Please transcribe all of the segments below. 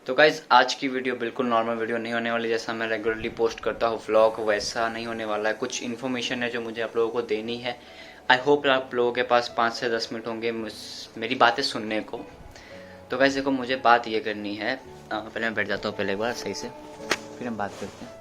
तो गाइज़ आज की वीडियो बिल्कुल नॉर्मल वीडियो नहीं होने वाली, जैसा मैं रेगुलरली पोस्ट करता हूँ व्लॉग वैसा नहीं होने वाला है। कुछ इन्फॉर्मेशन है जो मुझे आप लोगों को देनी है। आई होप आप लोगों के पास 5 से 10 मिनट होंगे मेरी बातें सुनने को। तो गाइज़ देखो, मुझे बात ये करनी है। पहले मैं बैठ जाता हूँ पहले एक बार सही से, फिर हम बात करते हैं।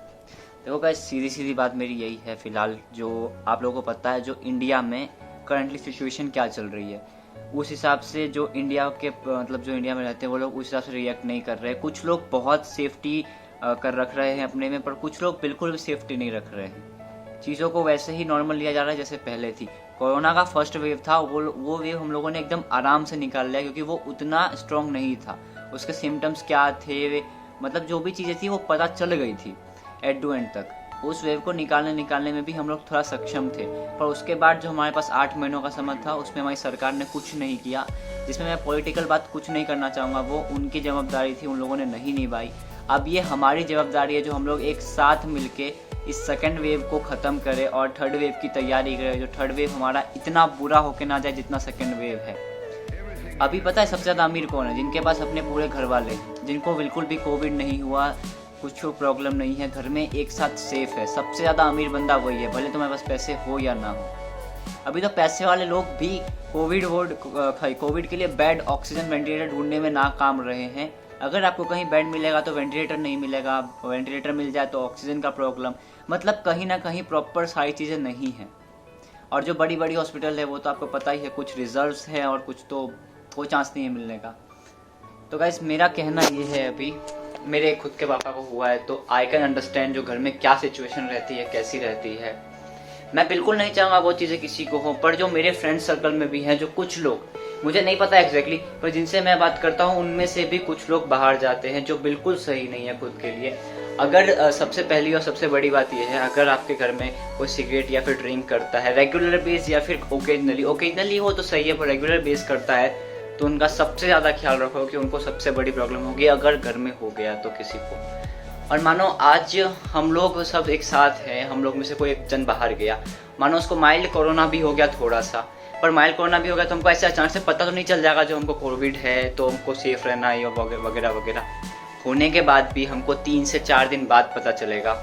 देखो गाइज़, सीधी बात मेरी यही है। फ़िलहाल जो आप लोगों को पता है जो इंडिया में करंटली सिचुएशन क्या चल रही है, उस हिसाब से जो इंडिया के मतलब जो इंडिया में रहते हैं वो लोग उस हिसाब से रिएक्ट नहीं कर रहे हैं। कुछ लोग बहुत सेफ्टी कर रख रहे हैं अपने में, पर कुछ लोग बिल्कुल भी सेफ्टी नहीं रख रहे हैं। चीज़ों को वैसे ही नॉर्मल लिया जा रहा है जैसे पहले थी। कोरोना का फर्स्ट वेव था, वो वेव हम लोगों ने एकदम आराम से निकाल लिया, क्योंकि वो उतना स्ट्रॉन्ग नहीं था। उसके सिम्टम्स क्या थे, मतलब जो भी चीज़ें थी वो पता चल गई थी एट टू एंड तक। उस वेव को निकालने में भी हम लोग थोड़ा सक्षम थे, पर उसके बाद जो हमारे पास 8 महीनों का समय था उसमें हमारी सरकार ने कुछ नहीं किया। जिसमें मैं पॉलिटिकल बात कुछ नहीं करना चाहूँगा, वो उनकी जवाबदारी थी, उन लोगों ने नहीं निभाई। अब ये हमारी जवाबदारी है जो हम लोग एक साथ मिलके इस सेकेंड वेव को ख़त्म करें और थर्ड वेव की तैयारी करें। जो थर्ड वेव हमारा इतना बुरा होके ना जाए जितना सेकेंड वेव है। अभी पता है सबसे ज़्यादा अमीर कौन है? जिनके पास अपने पूरे घर वाले, जिनको बिल्कुल भी कोविड नहीं हुआ, कुछ प्रॉब्लम नहीं है, घर में एक साथ सेफ है। सबसे ज़्यादा अमीर बंदा वही है, भले तुम्हारे पास पैसे हो या ना हो। अभी तो पैसे वाले लोग भी कोविड के लिए बेड, ऑक्सीजन, वेंटिलेटर ढूंढने में नाकाम रहे हैं। अगर आपको कहीं बेड मिलेगा तो वेंटिलेटर नहीं मिलेगा, वेंटिलेटर मिल जाए तो ऑक्सीजन का प्रॉब्लम। मतलब कहीं ना कहीं प्रॉपर सारी चीज़ें नहीं हैं। और जो बड़ी बड़ी हॉस्पिटल है वो तो आपको पता ही है, कुछ रिजर्व्स है और कुछ तो कोई चांस नहीं है मिलने का। तो गाइस, मेरा कहना ये है, अभी मेरे खुद के पापा को हुआ है तो आई कैन अंडरस्टैंड जो घर में क्या सिचुएशन रहती है, कैसी रहती है। मैं बिल्कुल नहीं चाहूँगा वो चीज़ें किसी को हो, पर जो मेरे फ्रेंड सर्कल में भी हैं, जो कुछ लोग, मुझे नहीं पता एग्जैक्टली, पर जिनसे मैं बात करता हूँ उनमें से भी कुछ लोग बाहर जाते हैं, जो बिल्कुल सही नहीं है खुद के लिए। अगर सबसे पहली और सबसे बड़ी बात यह है, अगर आपके घर में कोई सिगरेट या फिर ड्रिंक करता है रेगुलर बेस या फिर ओकेजनली हो तो सही है, पर रेगुलर बेस करता है तो उनका सबसे ज़्यादा ख्याल रखो कि उनको सबसे बड़ी प्रॉब्लम होगी अगर घर में हो गया तो किसी को। और मानो आज हम लोग सब एक साथ हैं, हम लोग में से कोई एक जन बाहर गया, मानो उसको माइल्ड कोरोना भी हो गया थोड़ा सा, पर माइल्ड कोरोना भी हो गया तो हमको ऐसे अचानक से पता तो नहीं चल जाएगा जो हमको कोविड है तो हमको सेफ रहना है वगैरह वगैरह। होने के बाद भी हमको 3 से 4 दिन बाद पता चलेगा,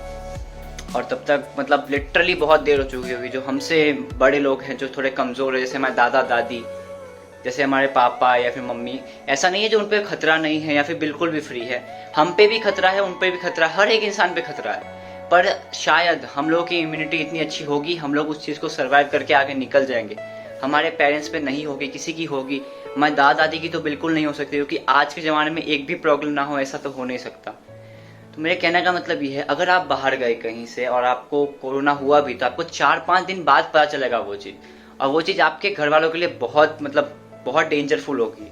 और तब तक मतलब लिटरली बहुत देर हो चुकी होगी। जो हमसे बड़े लोग हैं, जो थोड़े कमज़ोर है, जैसे हमारे दादा दादी, जैसे हमारे पापा या फिर मम्मी, ऐसा नहीं है जो उन पे खतरा नहीं है या फिर बिल्कुल भी फ्री है। हम पे भी खतरा है, उन पे भी खतरा है, हर एक इंसान पे खतरा है। पर शायद हम लोगों की इम्यूनिटी इतनी अच्छी होगी, हम लोग उस चीज़ को सर्वाइव करके आगे निकल जाएंगे। हमारे पेरेंट्स पे नहीं होगी, किसी की होगी, हमारे दादा दादी की तो बिल्कुल नहीं हो सकती, क्योंकि आज के ज़माने में एक भी प्रॉब्लम ना हो ऐसा तो हो नहीं सकता। तो मेरे कहने का मतलब ये है, अगर आप बाहर गए कहीं से और आपको कोरोना हुआ भी तो आपको 4-5 दिन बाद पता चलेगा वो चीज़, और वो चीज़ आपके घर वालों के लिए बहुत डेंजरफुल होगी।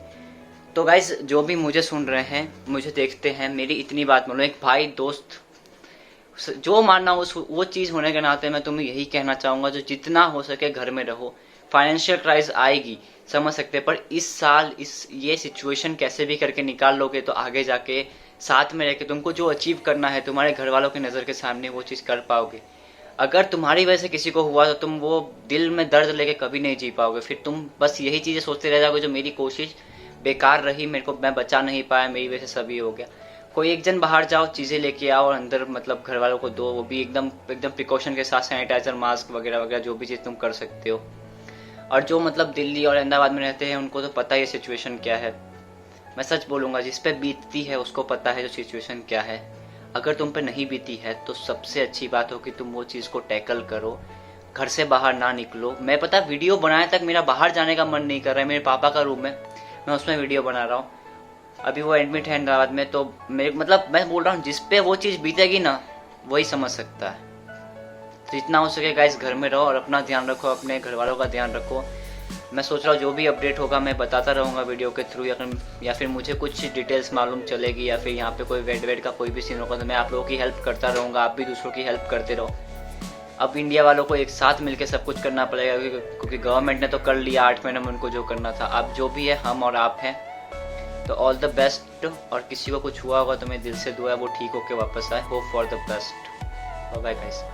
तो गाइज, जो भी मुझे सुन रहे हैं, मुझे देखते हैं, मेरी इतनी बात मानो, एक भाई दोस्त जो मानना वो चीज़ होने के नाते मैं तुम्हें यही कहना चाहूँगा, जो जितना हो सके घर में रहो। फाइनेंशियल क्राइसिस आएगी, समझ सकते हैं, पर इस साल ये सिचुएशन कैसे भी करके निकाल लोगे तो आगे जाके साथ में रह के तुमको जो अचीव करना है तुम्हारे घर वालों की नज़र के सामने वो चीज़ कर पाओगे। अगर तुम्हारी वजह से किसी को हुआ तो तुम वो दिल में दर्द लेके कभी नहीं जी पाओगे। फिर तुम बस यही चीज़ें सोचते रह जाओगे, जो मेरी कोशिश बेकार रही, मैं बचा नहीं पाया, मेरी वजह से सभी हो गया। कोई एक जन बाहर जाओ, चीज़ें लेके आओ और अंदर मतलब घर वालों को दो, वो भी एकदम प्रिकॉशन के साथ, सैनिटाइजर, मास्क वगैरह वगैरह, जो भी चीज़ तुम कर सकते हो। और जो मतलब दिल्ली और अहमदाबाद में रहते हैं उनको तो पता ही है सिचुएशन क्या है। मैं सच बोलूँगा, जिस पे बीतती है उसको पता है जो सिचुएशन क्या है। अगर तुम पे नहीं बीती है तो सबसे अच्छी बात हो कि तुम वो चीज़ को टैकल करो, घर से बाहर ना निकलो। मैं पता वीडियो बनाए तक मेरा बाहर जाने का मन नहीं कर रहा है। मेरे पापा का रूम है, मैं उसमें वीडियो बना रहा हूँ, अभी वो एडमिट है अहमदाबाद में। तो मैं बोल रहा हूँ, जिस पे वो चीज़ बीतेगी ना वही समझ सकता है। तो जितना हो सके गाइस घर में रहो और अपना ध्यान रखो, अपने घर वालों का ध्यान रखो। मैं सोच रहा हूँ जो भी अपडेट होगा मैं बताता रहूँगा वीडियो के थ्रू, या फिर मुझे कुछ डिटेल्स मालूम चलेगी, या फिर यहाँ पे कोई वेड का कोई भी सीन होगा तो मैं आप लोगों की हेल्प करता रहूँगा, आप भी दूसरों की हेल्प करते रहो। अब इंडिया वालों को एक साथ मिलकर सब कुछ करना पड़ेगा, क्योंकि गवर्नमेंट ने तो कर लिया 8 महीने में उनको जो करना था। अब जो भी है हम और आप हैं, तो ऑल द बेस्ट। और किसी को कुछ हुआ होगा तो मैं दिल से दुआ है वो ठीक होकर वापस आए। Hope for the best. Bye guys.